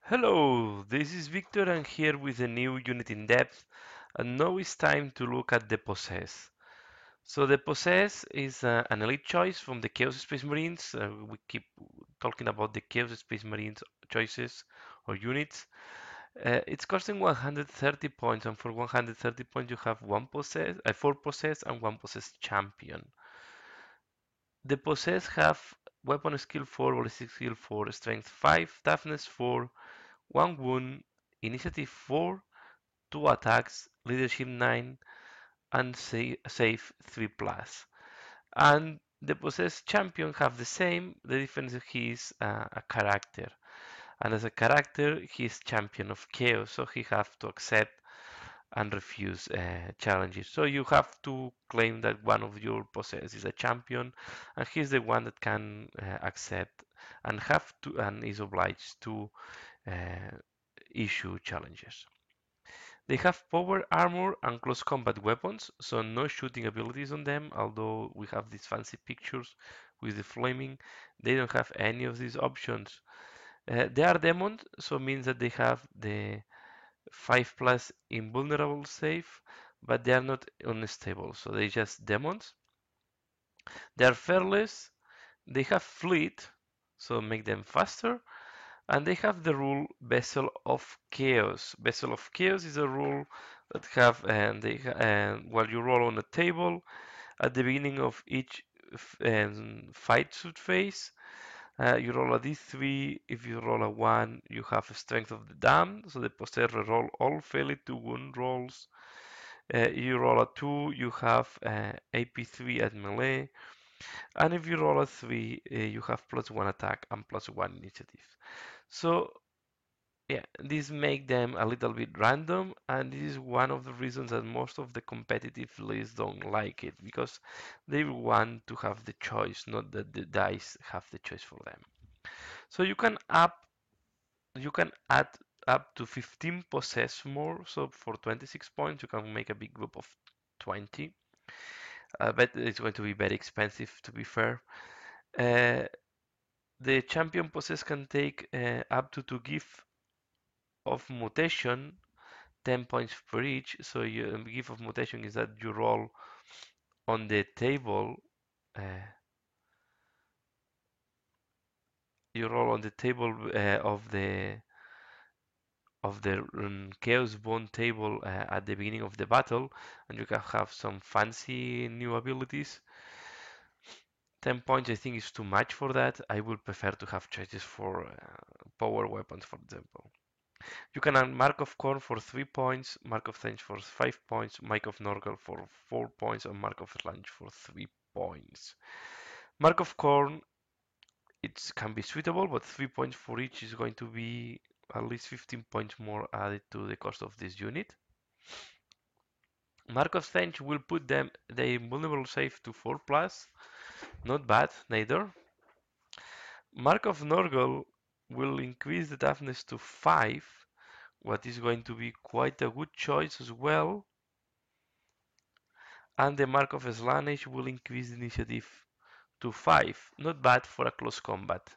Hello, this is Victor and here with a new unit in depth, and now it's time to look at the Possess. So the Possess is an elite choice from the Chaos Space Marines. We keep talking about the Chaos Space Marines choices or units. It's costing 130 points, and for 130 points you have four Possess and one Possess champion. The Possess have weapon skill 4, ballistic skill 4, strength 5, toughness 4, 1 wound, initiative 4, 2 attacks, leadership 9, and save 3 plus. And the possessed champion have the same, the difference is he is a character. And as a character, he is champion of chaos, so he have to accept and refuse challenges. So you have to claim that one of your possessed is a champion, and he's the one that can accept and have to and is obliged to uh, issue challenges. They have power armor and close combat weapons, so no shooting abilities on them, although we have these fancy pictures with the flaming. They don't have any of these options. They are demons, so means that they have the 5 plus invulnerable save, but they are not unstable, so they just demons. They are fearless, they have fleet, so make them faster, and they have the rule Vessel of Chaos. Vessel of Chaos is a rule that have and while you roll on a table at the beginning of each fight should phase. You roll a d3. If you roll a 1, you have a strength of the damned, so the possessor roll all failed to wound rolls. You roll a 2, you have AP3 at melee, and if you roll a 3, you have +1 attack and +1 initiative. So yeah, this make them a little bit random, and this is one of the reasons that most of the competitive lists don't like it, because they want to have the choice, not that the dice have the choice for them. So you can add up to 15 possess more, so for 26 points you can make a big group of 20. But it's going to be very expensive to be fair. Uh, the champion possess can take up to 2 gift of mutation 10 points per each. So your gift of mutation is that you roll on the table. Uh, you roll on the table of the Chaos Bond table at the beginning of the battle, and you can have some fancy new abilities. 10 points I think is too much for that. I would prefer to have choices for power weapons, for example. You can add Mark of Corn for 3 points, Mark of Thanks for 5 points, Mark of Norgal for 4 points, and Mark of Lunge for 3 points. Mark of Corn, it can be suitable, but 3 points for each is going to be at least 15 points more added to the cost of this unit. Mark of Thanks will put them the invulnerable save to 4 plus, not bad neither. Mark of Norgal will increase the toughness to 5, what is going to be quite a good choice as well. And the Mark of Slaanesh will increase the initiative to 5. Not bad for a close combat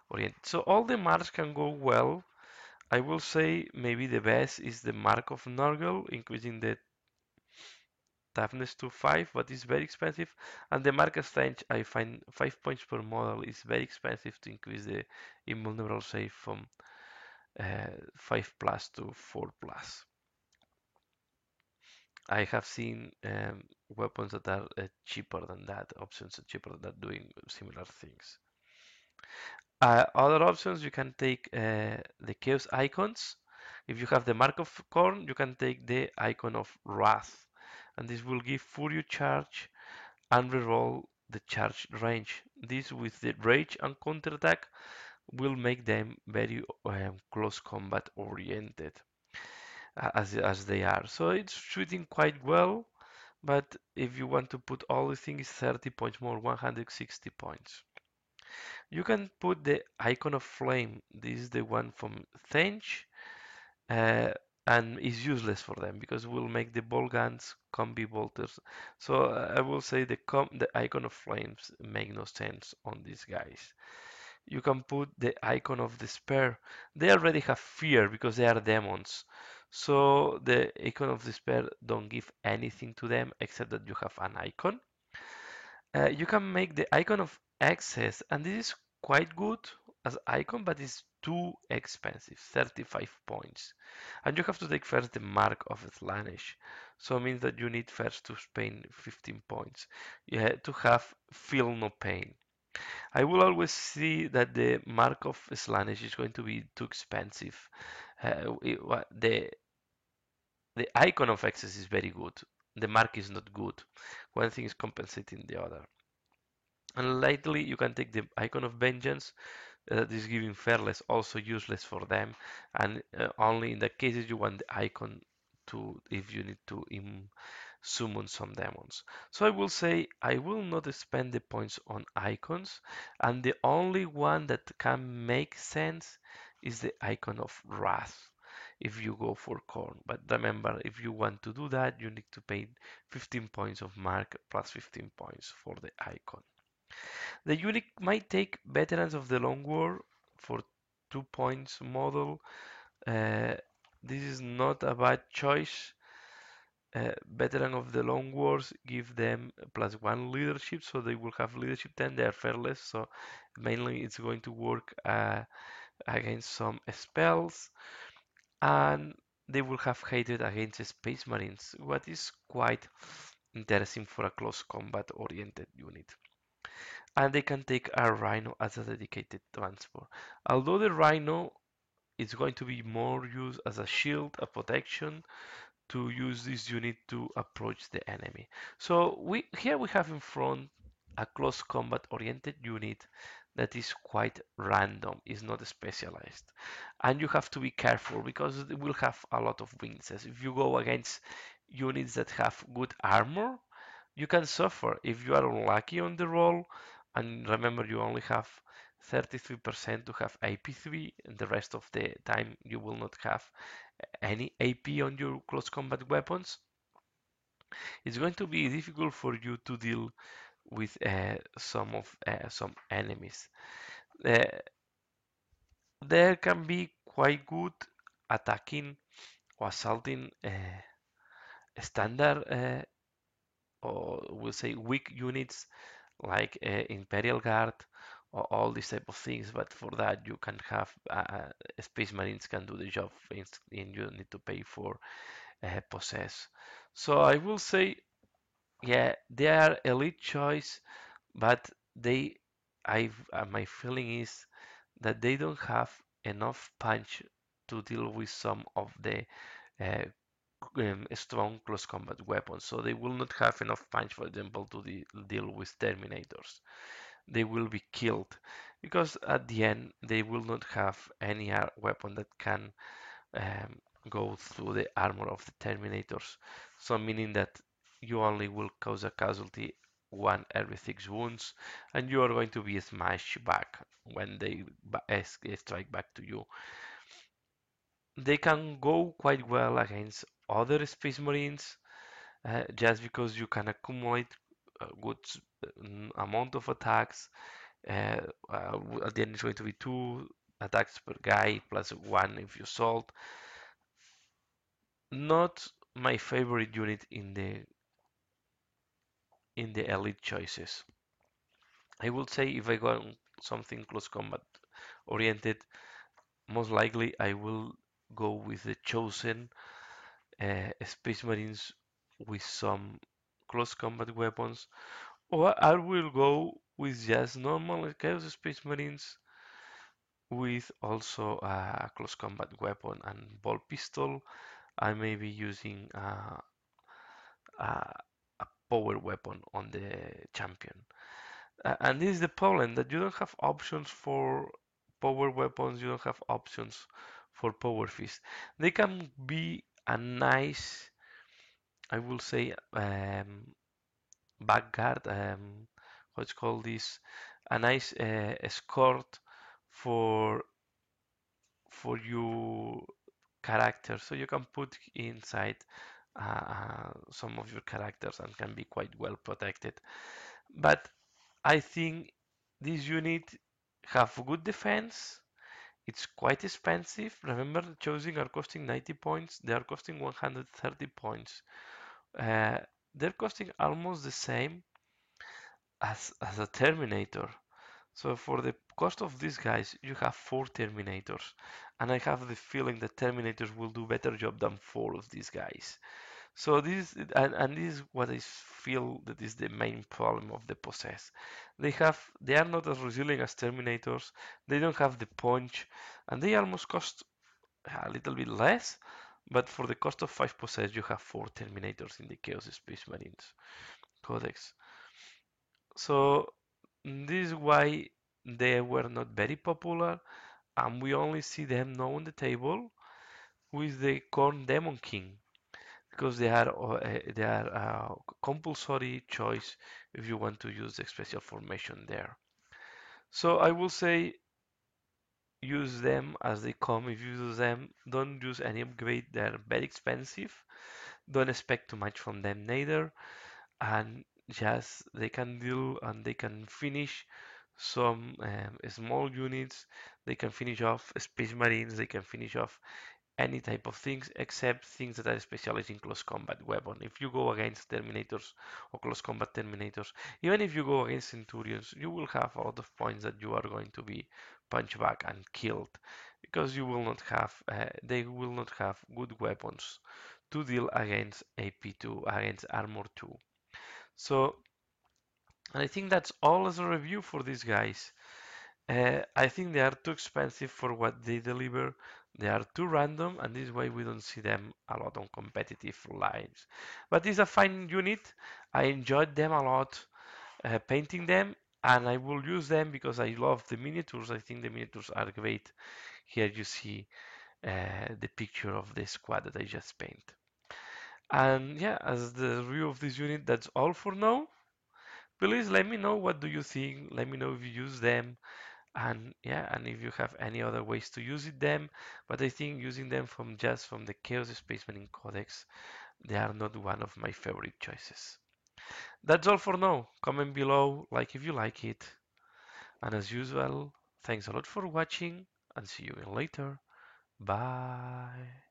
oriented. So all the marks can go well. I will say maybe the best is the Mark of Norgal, increasing the toughness to 5, but it's very expensive. And the Mark of Stench, I find 5 points per model is very expensive to increase the invulnerable save from 5 plus to 4 plus. I have seen weapons that are cheaper than that, options are cheaper than that doing similar things. Other options, you can take the Chaos icons. If you have the Mark of Corn, you can take the icon of Wrath, and this will give Fury charge and reroll the charge range. This with the Rage and counterattack will make them very close combat oriented as they are. So it's shooting quite well, but if you want to put all the things 30 points more, 160 points. You can put the icon of flame. This is the one from Thench, uh, and is useless for them because we'll make the ball guns combi bolters. So I will say the icon of flames make no sense on these guys. You can put the icon of despair. They already have fear because they are demons. So the icon of despair don't give anything to them except that you have an icon. You can make the icon of excess, and this is quite good as icon, but it's too expensive, 35 points. And you have to take first the mark of Slaanesh. So it means that you need first to spend 15 points. You have to have feel no pain. I will always see that the mark of Slaanesh is going to be too expensive. The icon of excess is very good. The mark is not good. One thing is compensating the other. And lately, you can take the icon of vengeance. That is giving fearless, also useless for them, and only in the cases you want the icon to, if you need to summon some demons. So I will say I will not spend the points on icons, and the only one that can make sense is the icon of wrath if you go for corn. But remember, if you want to do that, you need to pay 15 points of mark plus 15 points for the icon. The unit might take Veterans of the Long War for 2 points model. Uh, this is not a bad choice. Veteran of the Long Wars give them +1 leadership, so they will have leadership 10. They are fearless, so mainly it's going to work against some spells, and they will have hatred against Space Marines, what is quite interesting for a close combat oriented unit. And they can take a Rhino as a dedicated transport. Although the Rhino is going to be more used as a shield, a protection, to use this unit to approach the enemy. So we have in front a close combat oriented unit that is quite random, is not specialized. And you have to be careful because it will have a lot of weaknesses. If you go against units that have good armor, you can suffer if you are unlucky on the roll, and remember you only have 33% to have AP3, and the rest of the time you will not have any AP on your close combat weapons. It's going to be difficult for you to deal with some enemies. Uh, there can be quite good attacking or assaulting standard or we'll say weak units like Imperial Guard or all these type of things. But for that, you can have Space Marines can do the job, and you need to pay for possess. So I will say, yeah, they are elite choice, but they, my feeling is that they don't have enough punch to deal with some of the uh, strong close combat weapons. So they will not have enough punch, for example, to deal with Terminators. They will be killed because at the end they will not have any weapon that can um, go through the armor of the Terminators. So meaning that you only will cause a casualty one every 6 wounds, and you are going to be smashed back when they strike back to you. They can go quite well against other Space Marines, just because you can accumulate a good amount of attacks. At the end, it's going to be 2 attacks per guy plus 1 if you assault. Not my favorite unit in the elite choices. I would say if I go on something close combat oriented, most likely I will go with the chosen Space Marines with some close combat weapons, or I will go with just normal Chaos Space Marines with also a close combat weapon and ball pistol. I may be using a power weapon on the champion. And this is the problem that you don't have options for power weapons, you don't have options for power fist. They can be a nice, I will say, back guard, what's called this, a nice escort for your character. So you can put inside some of your characters and can be quite well protected. But I think this unit have good defense. It's quite expensive. Remember, choosing are costing 90 points. They are costing 130 points. Uh, they're costing almost the same as a Terminator. So for the cost of these guys, you have 4 Terminators. And I have the feeling that Terminators will do better job than 4 of these guys. So and this is what I feel that is the main problem of the possess. They are not as resilient as Terminators. They don't have the punch, and they almost cost a little bit less. But for the cost of 5 possess, you have 4 Terminators in the Chaos Space Marines Codex. So this is why they were not very popular, and we only see them now on the table with the Corn Demon King because they are a compulsory choice if you want to use the special formation there. So I will say use them as they come. If you use them, don't use any upgrade. They're very expensive. Don't expect too much from them neither. And just they can deal and they can finish some small units. They can finish off Space Marines. They can finish off any type of things except things that are specialized in close combat weapon. If you go against Terminators or close combat Terminators, even if you go against Centurions, you will have a lot of points that you are going to be punched back and killed because they will not have good weapons to deal against AP2, against Armor 2. So, and I think that's all as a review for these guys. I think they are too expensive for what they deliver. They are too random, and this is why we don't see them a lot on competitive lines. But it's a fine unit. I enjoyed them a lot, painting them, and I will use them because I love the miniatures. I think the miniatures are great. Here you see the picture of the squad that I just paint. And yeah, as the review of this unit, that's all for now. Please let me know what do you think. Let me know if you use them and yeah, and if you have any other ways to use them. But I think using them from the Chaos Space Marine Codex, they are not one of my favorite choices. That's all for now. Comment below, like if you like it. And as usual, thanks a lot for watching and see you again later. Bye.